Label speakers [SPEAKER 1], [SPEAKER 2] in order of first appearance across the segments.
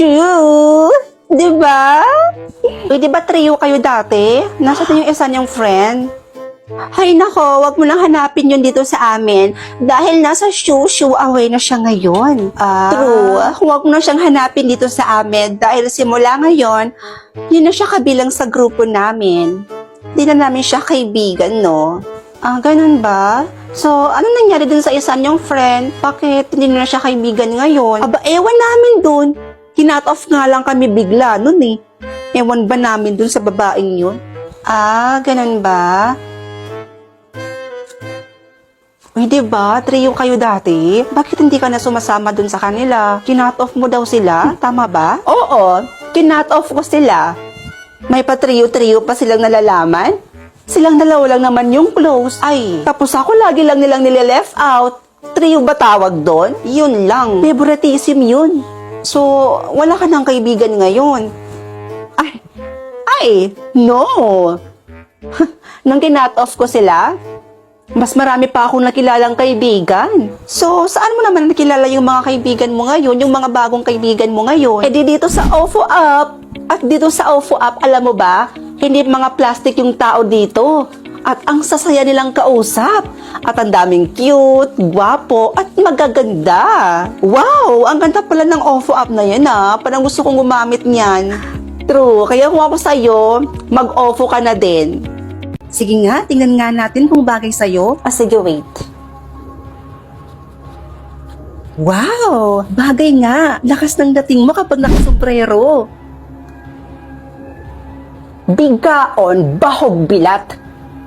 [SPEAKER 1] Shoo! Diba? Uy, diba trio kayo dati? Nasaan yung isa niyong friend? Hay nako, wag mo nang hanapin yun dito sa amin dahil nasa shoo away na siya ngayon. True, wag mo na siyang hanapin dito sa amin dahil simula ngayon, yun na siya kabilang sa grupo namin. Di na namin siya kaibigan, no? Ganun ba? So, ano nangyari dun sa isa niyong friend? Bakit hindi na siya kaibigan ngayon? Aba, ewan namin dun. Kinat off nga lang kami bigla nun eh. Ewan ba namin dun sa babaeng yun? Ganun ba? Uy, diba? Trio kayo dati? Bakit hindi ka na sumasama dun sa kanila? Kinat off mo daw sila? Tama ba? Oo, kinat off ko sila. May pa-trio-trio pa silang nalalaman? Silang dalawa lang naman yung close. Ay, tapos ako lagi lang nilang nile-left out. Trio ba tawag doon? Yun lang. Favoritism yun. So, wala ka ng kaibigan ngayon. Ay, no. Nang kinat off ko sila, mas marami pa akong nakilalang kaibigan. So, saan mo naman nakilala yung mga kaibigan mo ngayon, yung mga bagong kaibigan mo ngayon? Eh di dito sa OFO Up. At dito sa OFO Up, alam mo ba, hindi mga plastic yung tao dito. At ang sasaya nilang kausap. At ang daming cute, gwapo, at magaganda. Wow, ang ganda pala ng OFO Up na yan Parang gusto kong gumamit niyan. True, kaya kung ako sa'yo, mag-OFO ka na din. Sige nga, tingnan nga natin kung bagay sa'yo. Sige, wait. Wow! Bagay nga! Lakas ng dating mo kapag nakasombrero. Bigaon, bahog bilat.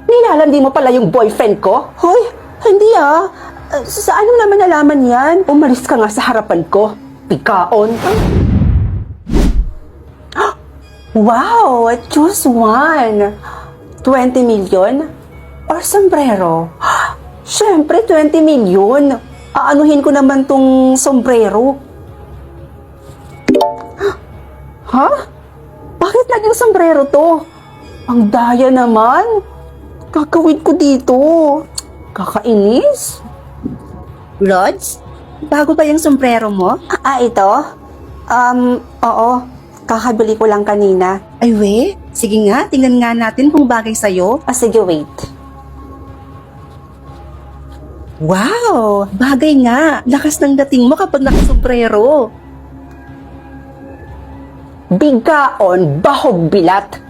[SPEAKER 1] Nilalandi mo pala yung boyfriend ko? Hoy, hindi Saan mo naman nalaman yan? Umalis ka nga sa harapan ko. Bigaon. Wow! Choose one. 20 million? Or sombrero? Siyempre, 20 million. Aanuhin ko naman tong sombrero. Ha? Bakit naging sombrero to? Ang daya naman. Kakawid ko dito. Kakainis. Rods? Bago ba yung sombrero mo? Ito? Oo. Kakabili ko lang kanina. Ay, we? Sige nga, tingnan nga natin kung bagay sa'yo. Sige, wait. Wow! Bagay nga. Lakas ng dating mo kapag nakasombrero. Bigaon, bahog bilat.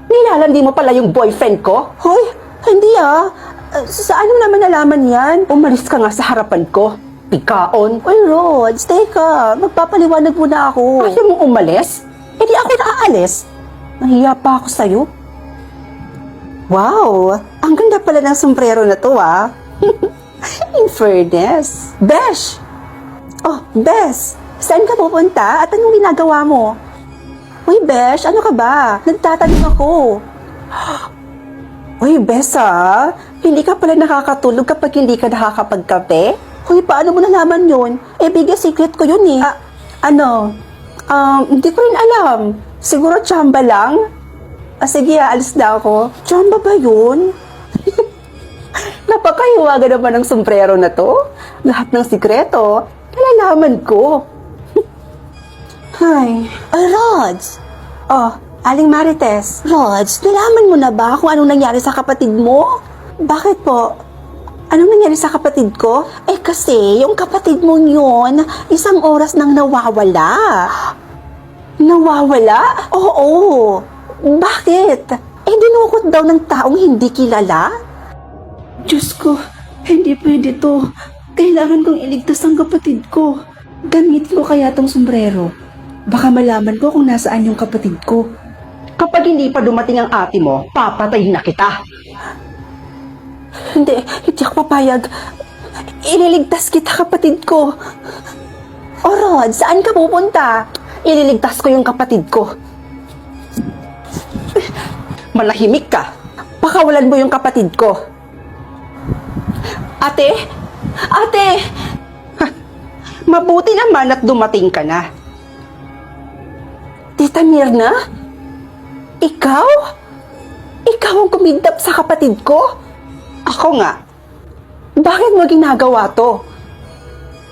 [SPEAKER 1] Nilalandi mo pala yung boyfriend ko? Hoy, hindi Saan mo naman nalaman yan? Umalis ka nga sa harapan ko. Bigaon. Uy, Rods, teka. Magpapaliwanag muna ako. Ayaw mong umalis? Hindi ako naaalis. Nahiya pa ako sa'yo. Wow! Ang ganda pala ng sombrero na to, In fairness. Besh! Oh, Besh! Saan ka pupunta at anong ginagawa mo? Uy, Besh, ano ka ba? Nagtatanong ako. Uy, Besh, hindi ka pala nakakatulog kapag hindi ka nakakapagkape? Uy, paano mo nalaman yun? Biggest secret ko yun eh. Hindi ko rin alam. Siguro tsamba lang? Sige, alis na ako. Tsamba ba yun? Napakahiwaga naman ng sombrero na to. Lahat ng sikreto, nalalaman ko. Ay, Rods! Aling Marites. Rods, nalaman mo na ba kung anong nangyari sa kapatid mo? Bakit po? Anong nangyari sa kapatid ko? Kasi yung kapatid mo yun, isang oras nang nawawala. Nawawala? Oo. Bakit? Dinukot daw ng taong hindi kilala? Diyos ko, hindi pwede to. Kailangan kong iligtas ang kapatid ko. Gamitin ko kaya tong sombrero. Baka malaman ko kung nasaan yung kapatid ko. Kapag hindi pa dumating ang ate mo, papatayin na kita. Hindi ako papayag. Ililigtas kita, kapatid ko. Rod, saan ka pupunta? Ililigtas ko yung kapatid ko. Malahimik ka. Pakawalan mo yung kapatid ko. Ate? Mabuti naman at dumating ka na. Tita Mirna? Ikaw? Ikaw ang kumidnap sa kapatid ko? Ako nga. Bakit mo ginagawa to?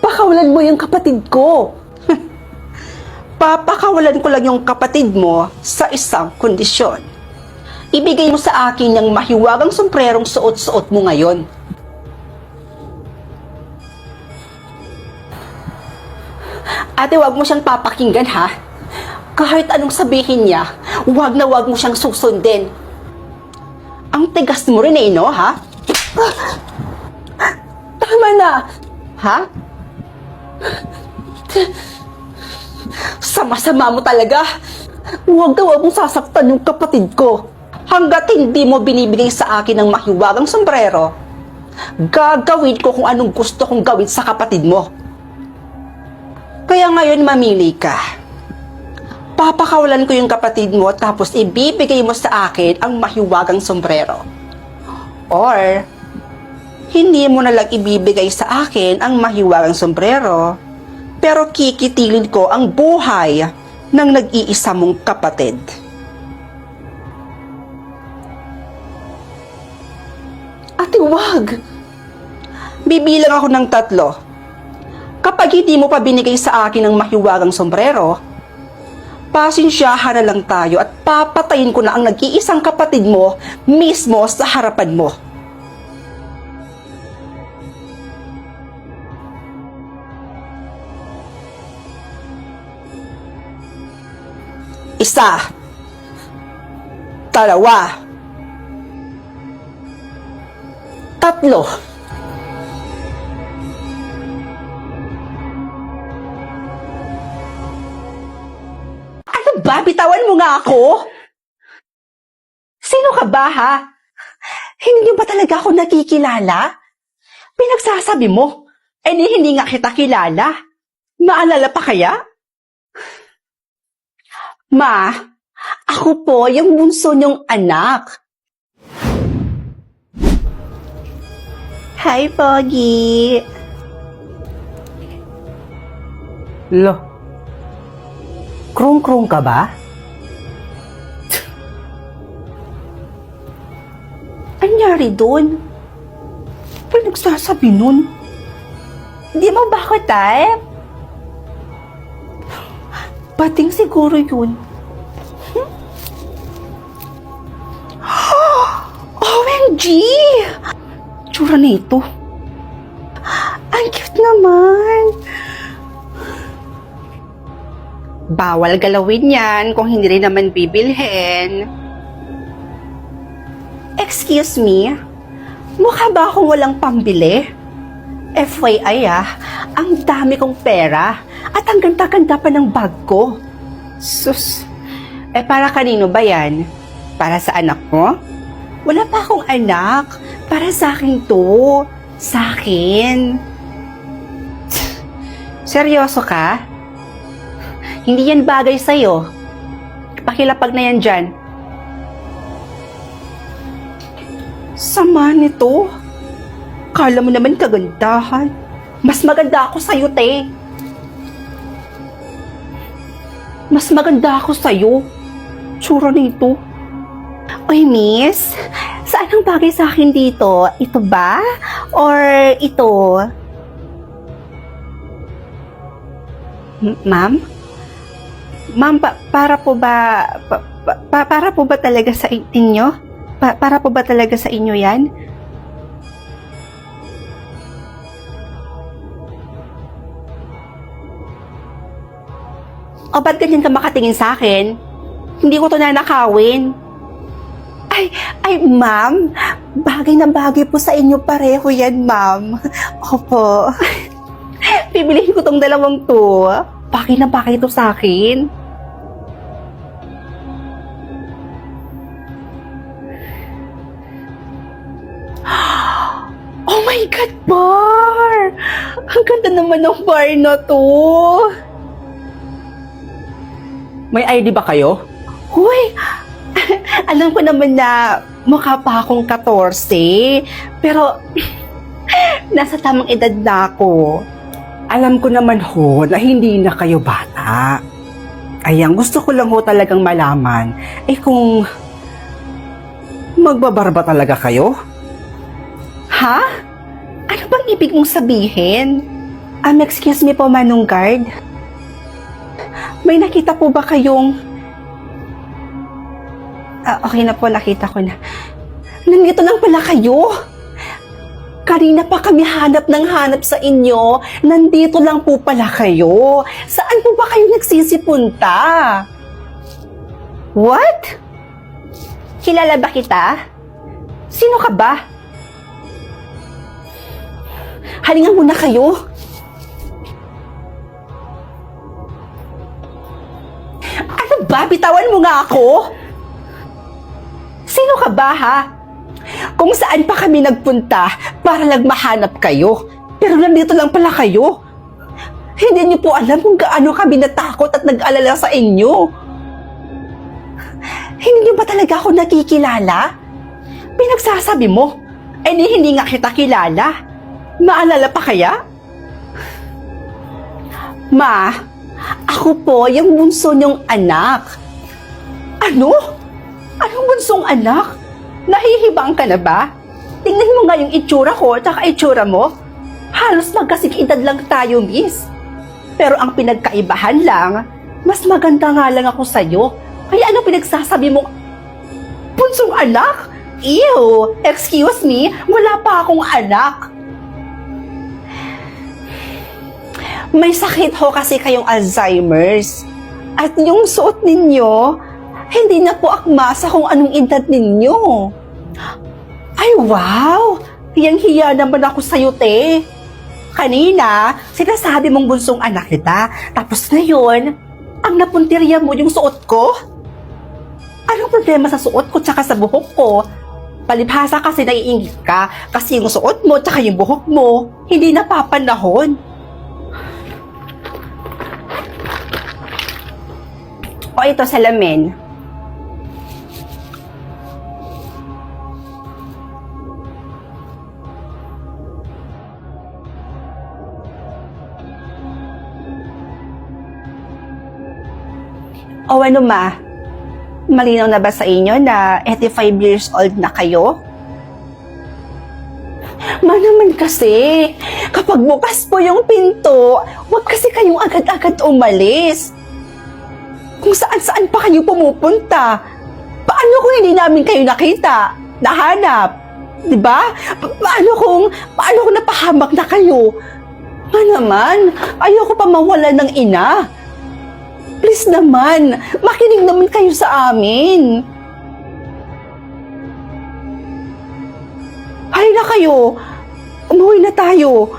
[SPEAKER 1] Pakawalan mo yung kapatid ko. Papakawalan ko lang yung kapatid mo sa isang kondisyon. Ibigay mo sa akin yung mahiwagang sombrerong suot-suot mo ngayon. Ate, wag mo siyang papakinggan, ha? Kahit anong sabihin niya, wag na wag mo siyang susundin. Ang tigas mo rin no, ha? Tama na, ha? Sama-sama mo talaga. Huwag na huwag mong sasaktan yung kapatid ko. Hanggat hindi mo binibigay sa akin ng mahiwagang sombrero, gagawin ko kung anong gusto kong gawin sa kapatid mo. Kaya ngayon mamili ka. Papakawalan ko yung kapatid mo tapos ibibigay mo sa akin ang mahiwagang sombrero. Or, hindi mo na lang ibibigay sa akin ang mahiwagang sombrero, pero kikitilin ko ang buhay ng nag-iisa mong kapatid. Ate, wag! Bibilang ako ng 3. Kapag hindi mo pa binigay sa akin ang mahiwagang sombrero, pasensyahan na lang tayo at papatayin ko na ang nag-iisang kapatid mo mismo sa harapan mo. Isa, 2, 3. Ano ba? Bitawan mo nga ako? Sino ka ba, ha? Hindi niyo ba talaga ako nakikilala? Pinagsasabi mo, hindi nga kita kilala. Maalala pa kaya? Ma, ako po yung bunso niyong anak. Hi, Pogi.
[SPEAKER 2] Lo, krung-krung ka ba?
[SPEAKER 1] Anyari doon? Pinagsasabi nun? Di mo ba ako type? Bating siguro yun. OMG! Tsura nito. Ang cute naman. Bawal galawin yan kung hindi rin naman bibilhin. Excuse me, mukha ba akong walang pambili? FYI ang dami kong pera at ang ganda-ganda pa ng bag ko. Sus, para kanino ba yan? Para sa anak mo? Wala pa akong anak. Para sa akin to. Sa akin. Seryoso ka? Hindi yan bagay sa'yo. Pakilapag na yan dyan. Sama nito. Kala mo naman kagandahan. Mas maganda ako sa'yo, te. Mas maganda ako sa'yo. Tsura nito. Oy, miss. Saan ang bagay sa akin dito? Ito ba? Or ito? Ma'am? Ma'am, para po ba para po ba talaga sa inyo? Para po ba talaga sa inyo 'yan? O ba't ganyan ka makatingin sa akin? Hindi ko to nanakawin. Ay, ma'am. Bagay na bagay po sa inyo pareho yan, ma'am. Opo. Bibilihin ko tong 2 to. Bagay na bagay to sa akin. Oh my God, Bar! Ang ganda naman ng bar na to.
[SPEAKER 2] May ID ba kayo?
[SPEAKER 1] Huy! Alam ko naman na mukha pa akong 14, pero nasa tamang edad na ako.
[SPEAKER 2] Alam ko naman ho na hindi na kayo bata. Ayan, gusto ko lang ho talagang malaman, kung magbabarba talaga kayo?
[SPEAKER 1] Ha? Ano bang ibig mong sabihin? Excuse me po, Manong Guard. May nakita po ba kayong... Okay na po, nakita ko na. Nandito lang pala kayo. Kanina pa kami hanap ng hanap sa inyo. Nandito lang po pala kayo. Saan po ba kayo nagsisipunta? What? Kilala ba kita? Sino ka ba? Halingan muna kayo. Ano ba? Bitawan mo nga ako? Sino ka ba, ha? Kung saan pa kami nagpunta para lang mahanap kayo. Pero nandito lang pala kayo. Hindi niyo po alam kung gaano kami natakot at nag-alala sa inyo. Hindi niyo ba talaga ako nakikilala? Pinagsasabi mo, hindi nga kita kilala. Maalala pa kaya? Ma, ako po yung bunso niyong anak. Ano? Anong bunsong anak? Nahihibang ka na ba? Tingnan mo nga yung itsura ko at saka itsura mo. Halos magkasing edad lang tayo, miss. Pero ang pinagkaibahan lang, mas maganda nga lang ako sa'yo. Kaya ano pinagsasabi mong bunsong anak? Ew! Excuse me, wala pa akong anak. May sakit ho kasi kayong Alzheimer's. At yung suot ninyo, hindi na po akma sa kung anong edad ninyo. Ay, wow! Hiyang-hiya naman ako sa'yo, te. Kanina, sinasabi mong bunsong anak kita. Tapos ngayon, ang napuntirya mo yung suot ko? Anong problema sa suot ko tsaka sa buhok ko? Palibhasa kasi naiingit ka kasi yung suot mo tsaka yung buhok mo, hindi napapanahon. O ito, salamin. O ano ma? Malinaw na ba sa inyo na 85 years old na kayo? Ma naman kasi, kapag bukas po yung pinto, huwag kasi kayong agad-agad umalis. Kung saan-saan pa kayo pumupunta. Paano kung hindi namin kayo nakita, nahanap? Diba? Paano kung napahamak na kayo? Ma naman, ayoko pa mawala ng ina. Please naman, makinig naman kayo sa amin. Halina kayo, umuwi na tayo.